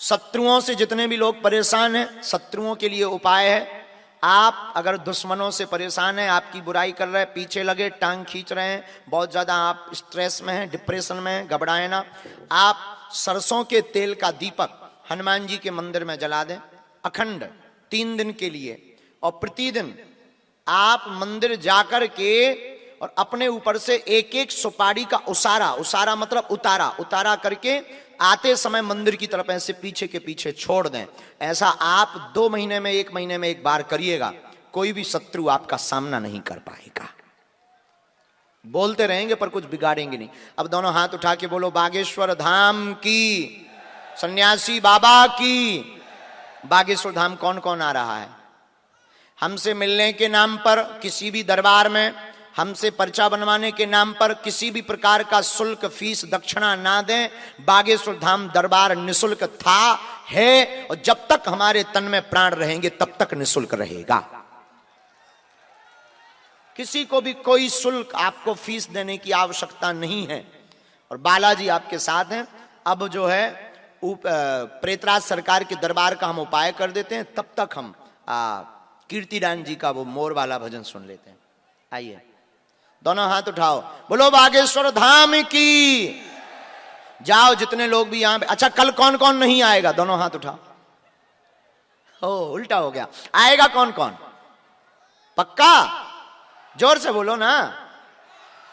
शत्रुओं से जितने भी लोग परेशान हैं, शत्रुओं के लिए उपाय है, आप अगर दुश्मनों से परेशान हैं, आपकी बुराई कर रहे हैं, पीछे लगे, टांग खींच रहे हैं, बहुत ज़्यादा आप स्ट्रेस में हैं, डिप्रेशन में हैं, घबराए ना, आप सरसों के तेल का दीपक हनुमान जी के मंदिर में जला दें अखंड 3 दिन के लिए। और प्रतिदिन आप मंदिर जाकर के और अपने ऊपर से एक एक सुपारी का उसारा, उसारा मतलब उतारा, उतारा करके आते समय मंदिर की तरफ ऐसे पीछे के पीछे छोड़ दें। ऐसा आप 2 महीने में, 1 महीने में एक बार करिएगा, कोई भी शत्रु आपका सामना नहीं कर पाएगा। बोलते रहेंगे पर कुछ बिगाड़ेंगे नहीं। अब दोनों हाथ उठा के बोलो बागेश्वर धाम की, सन्यासी बाबा की। बागेश्वर धाम कौन कौन आ रहा है? हमसे मिलने के नाम पर किसी भी दरबार में, हमसे पर्चा बनवाने के नाम पर किसी भी प्रकार का शुल्क, फीस, दक्षिणा ना दें। बागेश्वर धाम दरबार निशुल्क था, है, और जब तक हमारे तन में प्राण रहेंगे तब तक निशुल्क रहेगा। किसी को भी कोई शुल्क, आपको फीस देने की आवश्यकता नहीं है। और बालाजी आपके साथ हैं। अब जो है प्रेतराज सरकार के दरबार का हम उपाय कर देते हैं, तब तक हम कीर्तिदान जी का वो मोर वाला भजन सुन लेते हैं। आइए दोनों हाथ उठाओ, बोलो बागेश्वर धाम की। जाओ जितने लोग भी यहां। अच्छा कल कौन कौन नहीं आएगा? दोनों हाथ उठाओ। ओ उल्टा हो गया। आएगा कौन कौन? पक्का? जोर से बोलो ना।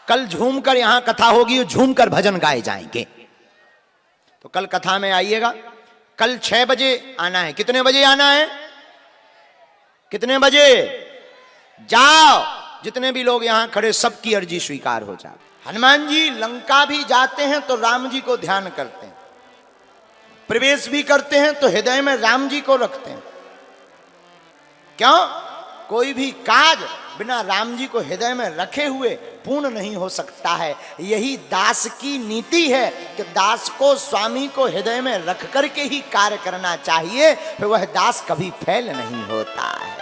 कल झूमकर यहां कथा होगी, झूमकर भजन गाए जाएंगे। तो कल कथा में आइएगा। कल 6 बजे आना है। कितने बजे आना है? कितने बजे? जाओ जितने भी लोग यहां खड़े, सबकी अर्जी स्वीकार हो जाए। हनुमान जी लंका भी जाते हैं तो राम जी को ध्यान करते हैं, प्रवेश भी करते हैं तो हृदय में राम जी को रखते हैं। क्यों? कोई भी काज बिना राम जी को हृदय में रखे हुए पूर्ण नहीं हो सकता है। यही दास की नीति है कि दास को स्वामी को हृदय में रख करके ही कार्य करना चाहिए, फिर वह दास कभी फेल नहीं होता है।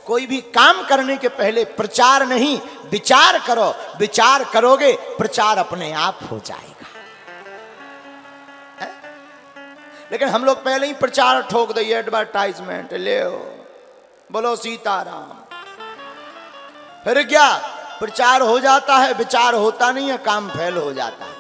कोई भी काम करने के पहले प्रचार नहीं, विचार करो। विचार करोगे प्रचार अपने आप हो जाएगा। है? लेकिन हम लोग पहले ही प्रचार ठोक दिए, एडवर्टाइजमेंट ले बोलो सीताराम। फिर क्या? प्रचार हो जाता है, विचार होता नहीं है, काम फेल हो जाता है।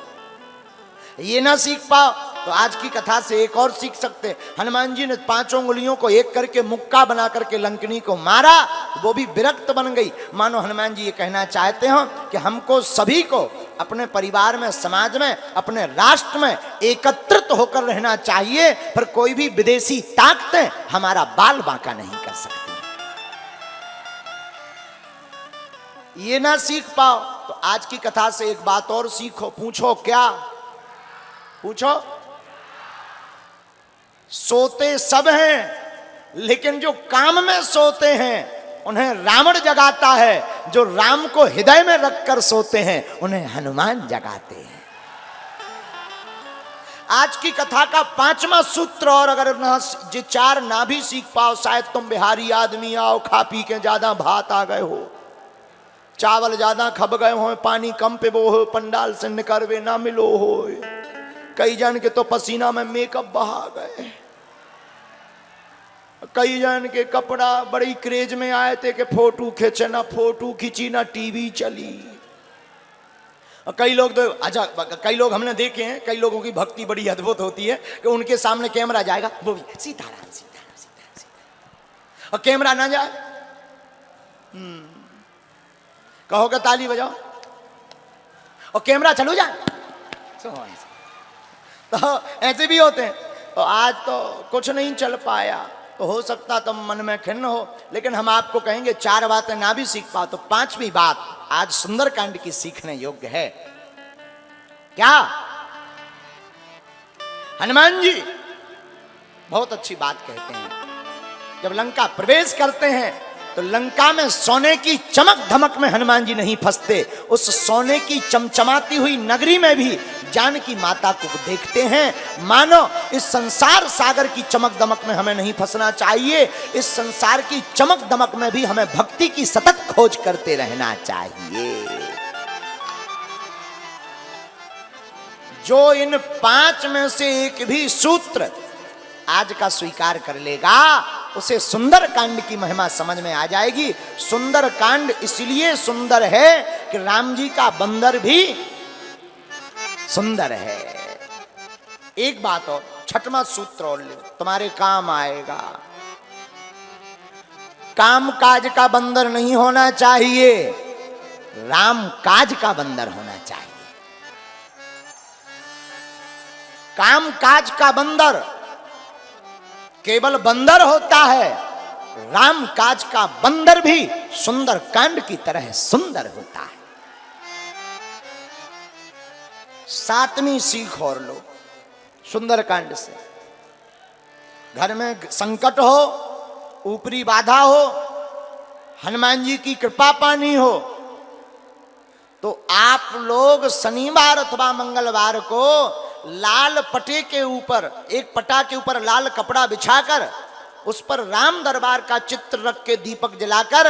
ये ना सीख पाओ तो आज की कथा से एक और सीख सकते हैं। हनुमान जी ने 5 उंगलियों को एक करके मुक्का बना करके लंकनी को मारा, वो भी विरक्त बन गई। मानो हनुमान जी ये कहना चाहते हो कि हमको सभी को अपने परिवार में, समाज में, अपने राष्ट्र में एकत्रित होकर रहना चाहिए, पर कोई भी विदेशी ताकतें हमारा बाल बांका नहीं कर सकती। ये ना सीख पाओ तो आज की कथा से एक बात और सीखो। पूछो क्या? पूछो। सोते सब हैं, लेकिन जो काम में सोते हैं उन्हें रावण जगाता है। जो राम को हृदय में रखकर सोते हैं उन्हें हनुमान जगाते हैं। आज की कथा का 5वां सूत्र, और अगर ये 4 ना भी सीख पाओ, शायद तुम बिहारी आदमी आओ, खा पी के ज्यादा भात आ गए हो, चावल ज्यादा खब गए हो, पानी कम पे वो हो, पंडाल से निकरवे ना मिलो हो। कई जन के तो पसीना में मेकअप बहा गए, कई जन के कपड़ा बड़ी क्रेज में आए थे कि फोटो खींचे, ना फोटो खींची ना टीवी चली। कई लोग तो अच्छा, कई लोग हमने देखे हैं, कई लोगों की भक्ति बड़ी अद्भुत होती है कि उनके सामने कैमरा जाएगा, वो भी सीताराम सीताराम सीताराम, और कैमरा ना जाए कहोगे ताली बजाओ, और कैमरा चलो जाए, तो ऐसे भी होते हैं। तो आज तो कुछ नहीं चल पाया, तो हो सकता तुम मन में खिन्न हो, लेकिन हम आपको कहेंगे 4 बातें ना भी सीख पाओ तो 5वीं बात आज सुंदरकांड की सीखने योग्य है। क्या? हनुमान जी बहुत अच्छी बात कहते हैं। जब लंका प्रवेश करते हैं तो लंका में सोने की चमक धमक में हनुमान जी नहीं फंसते। उस सोने की चमचमाती हुई नगरी में भी जानकी माता को देखते हैं। मानो इस संसार सागर की चमक दमक में हमें नहीं फंसना चाहिए, इस संसार की चमक दमक में भी हमें भक्ति की सतत खोज करते रहना चाहिए। जो इन 5 में से एक भी सूत्र आज का स्वीकार कर लेगा उसे सुंदर कांड की महिमा समझ में आ जाएगी। सुंदर कांड इसलिए सुंदर है कि राम जी का बंदर भी सुंदर है। एक बात और, छठवां सूत्र और ले, तुम्हारे काम आएगा। काम काज का बंदर नहीं होना चाहिए, राम काज का बंदर होना चाहिए। काम काज का बंदर केवल बंदर होता है, राम काज का बंदर भी सुंदर कांड की तरह सुंदर होता है। सातवीं सीख और लो सुंदर कांड से। घर में संकट हो, ऊपरी बाधा हो, हनुमान जी की कृपा पानी हो, तो आप लोग शनिवार अथवा मंगलवार को लाल पटे के ऊपर, एक पटा के ऊपर लाल कपड़ा बिछाकर उस पर राम दरबार का चित्र रख के दीपक जलाकर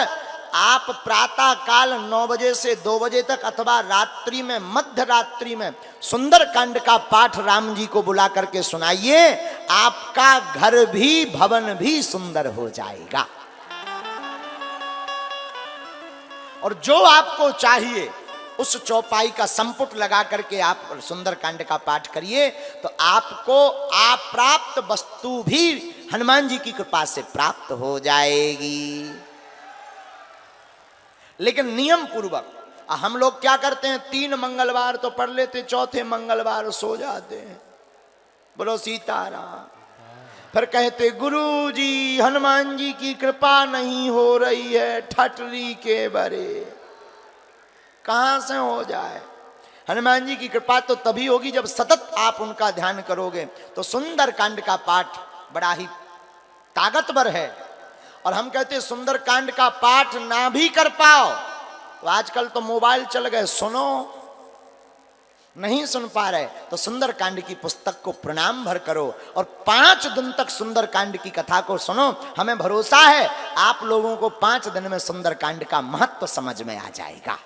आप प्रातः काल 9 बजे से 2 बजे तक अथवा रात्रि में, मध्य रात्रि में सुंदर कांड का पाठ राम जी को बुला करके सुनाइए। आपका घर भी, भवन भी सुंदर हो जाएगा। और जो आपको चाहिए उस चौपाई का संपुट लगा करके आप सुंदर कांड का पाठ करिए, तो आपको अप्राप्त वस्तु भी हनुमान जी की कृपा से प्राप्त हो जाएगी। लेकिन नियम पूर्वक हम लोग क्या करते हैं, 3 मंगलवार तो पढ़ लेते, चौथे मंगलवार सो जाते हैं। बोलो सीताराम। फिर कहते गुरु जी हनुमान जी की कृपा नहीं हो रही है, ठटरी के बरे। कहां से हो जाए? हनुमान जी की कृपा तो तभी होगी जब सतत आप उनका ध्यान करोगे। तो सुंदर कांड का पाठ बड़ा ही ताकतवर है। और हम कहते हैं सुंदर कांड का पाठ ना भी कर पाओ तो आजकल तो मोबाइल चल गए, सुनो, नहीं सुन पा रहे तो सुंदर कांड की पुस्तक को प्रणाम भर करो और 5 दिन तक सुंदर कांड की कथा को सुनो। हमें भरोसा है आप लोगों को 5 दिन में सुंदर कांड का महत्व समझ में आ जाएगा।